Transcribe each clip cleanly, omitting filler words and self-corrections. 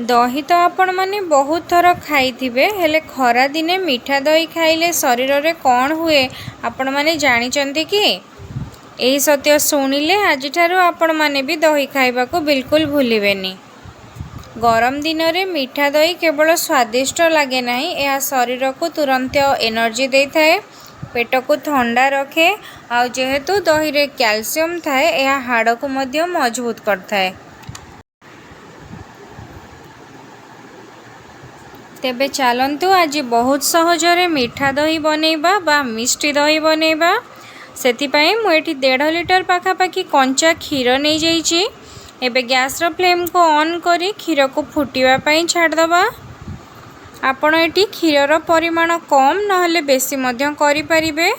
दही तो आपण माने बहुत थर खाइथिबे हेले खरा दिने मीठा दही खाइले शरीर रे कौन हुए आपण माने जानिचंती कि एही सत्य शुणिले आज ठारू आपण माने भी दही खाइबा को बिल्कुल भूलिबेनी। गरम दिन रे मीठा दही केवल स्वादिष्ट लगे नहीं, यह शरीर को तुरंत एनर्जी दे थाए, पेट को ठंडा रखे आ जेहेतु दही रे कैल्शियम थाए यह हाड़ को मध्य मजबूत करथाए। तेबे चलंतु आज बहुत सहजरे मीठा दही बनैबा बा मिष्टी दही बनैबा। सेतिपाई मु एठी 1.5 लिटर पाखापाखि कंचा क्षीर नहीं जाइछि। एबे गैस रो फ्लेम को ऑन करी क्षीर को फुटिवा पई छाड़ दबा। आपण एठी क्षीर रो परिमाण कम नहले बेसी मध्य करि परिबे।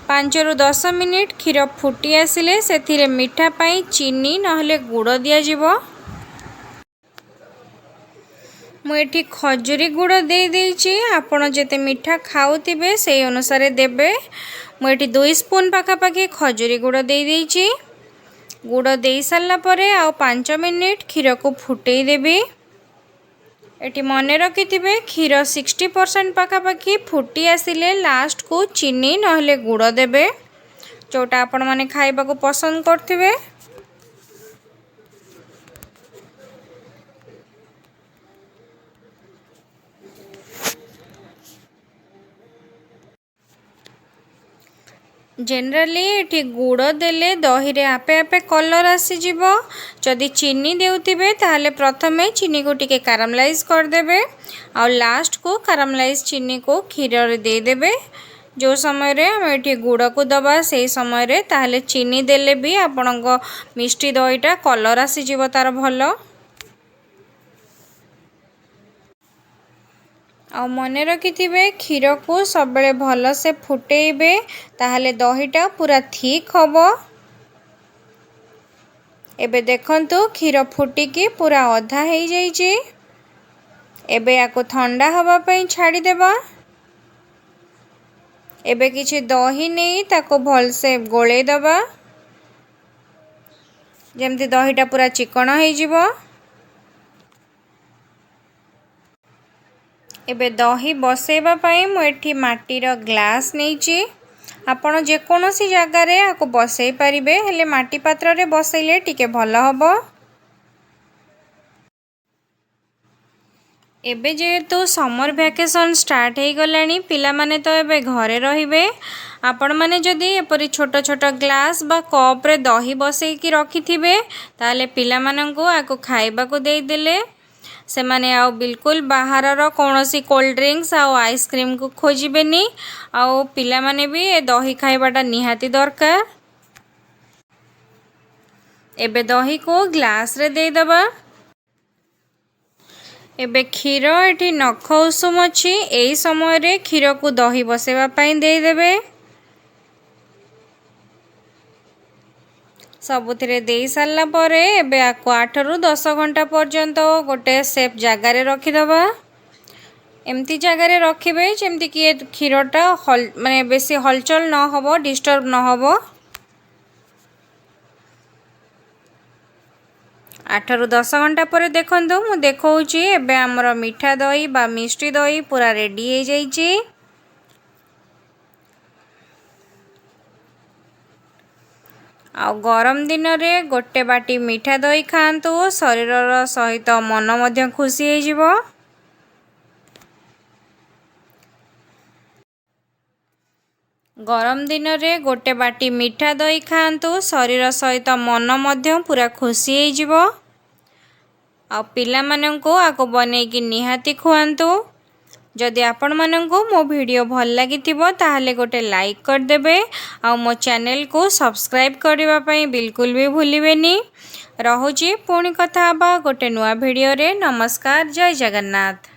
5 रु 10 मिनिट क्षीर फुटी आसिले सेथिरे मीठा पई चीनी नहले गुड़ दिया जिवो। मु एठी खजूरी गुड़ दे देइछि, आपण जेते मीठा खाउतिबे सेई अनुसार देबे। मु एठी 2 स्पून पाखापाखि खजूरी गुड़ दे देइछि। गुड़ दे सारला परे आ 5 मिनिट क्षीर को फुटेई देबी। एठी मने रखिथिबे क्षीर 60% पाखापाखि फुटी आसिले लास्ट को चीनी नहले गुड़ देबे, जोटा आपण माने खाइबा को पसंद करथिबे। जनरली एठी गुड़ देले दही रे आपे आपे कलर आसी जिवो। जदि चीनी देउथिबे ताहले प्रथमे चीनी को टिके कैरामलाइज कर देबे और लास्ट को कैरामलाइज चीनी को क्षीर रे दे देबे। जो समय रे हम एठी गुड़ को दबा सेही समय रे ताहले चीनी देले भी आपणको मिष्टी दहीटा कलर आसी जिवो तार भलो। आ मने रखिथिबे क्षीर को सब बेले भल से फुटेइबे ताहले दहीटा पूरा ठीक हबो। एबे देखंतु क्षीर फुटिकी पूरा अधा हेई जाइछि। एबे याको ठंडा हवा पई छाड़ी देबा। एबे किछि दही नहीं ताको भल से गोळे दबा, जेमति दहीटा पूरा चिकन हेई जिवो। एबे दही बसेबा पई मु एठी माटीर ग्लास नेइछि। आपण जे कोनोसी जगह रे आको बसई परिबे, हेले माटी पात्र रे बसैले टिके भलो हबो। एबे जेहेतु समर वैकेशन स्टार्ट हेई गलानी, पिला माने तो एबे घरे रहिबे। आपण माने जदि एपरि छोट छोट ग्लास बा कप रे दही बसई की रखिथिबे ताले पिला मानंको आको खाइबा को देई देले से माने आउ बिल्कुल बाहर रो कोनोसी कोल्ड ड्रिंक्स आउ आइसक्रीम को खोजिबेनी। आउ पिला माने भी ए दही खाइबाटा निहाती दरकार। एबे दही को ग्लास रे दे दबा। एबे क्षीर एठी नख उषुम अछि, एई समय रे क्षीर को दही बसेबा पई दे देबे। सबुथिरे देई सारला परे एबे आको 8 रु 10 घंटा पर्यंत गोटे सेफ जगह रे रखि दबा। एमती जगह रे रखिबे जेमति कि क्षीरटा माने बेसी हलचल न होबो, डिस्टर्ब न होबो। 8 रु 10 घंटा पर देखंतु मु देखौछि एबे हमर मीठा दही बा मिष्टी दही पूरा रेडी हे जाइछि। आ गरम दिन रे गोटे बाटी मीठा दही खांतु, शरीर सहित मन मध्य खुशी हे जिवो। गरम दिन रे गोटे बाटी मीठा दही खांतु, शरीर सहित मन मध्य पूरा खुशी हे जिवो। आ पिला मानंको आको बनेकी निहाती खुआंतु। जदि आपण मानंको मो वीडियो भल लागिथिबो ताहले गोटे लाइक कर देबे आ मो चैनल को सब्सक्राइब करबा पई बिल्कुल भी भूलिबेनी। रहुची पुणी कथा हबा गोटे नुआ वीडियो रे। नमस्कार, जय जगन्नाथ।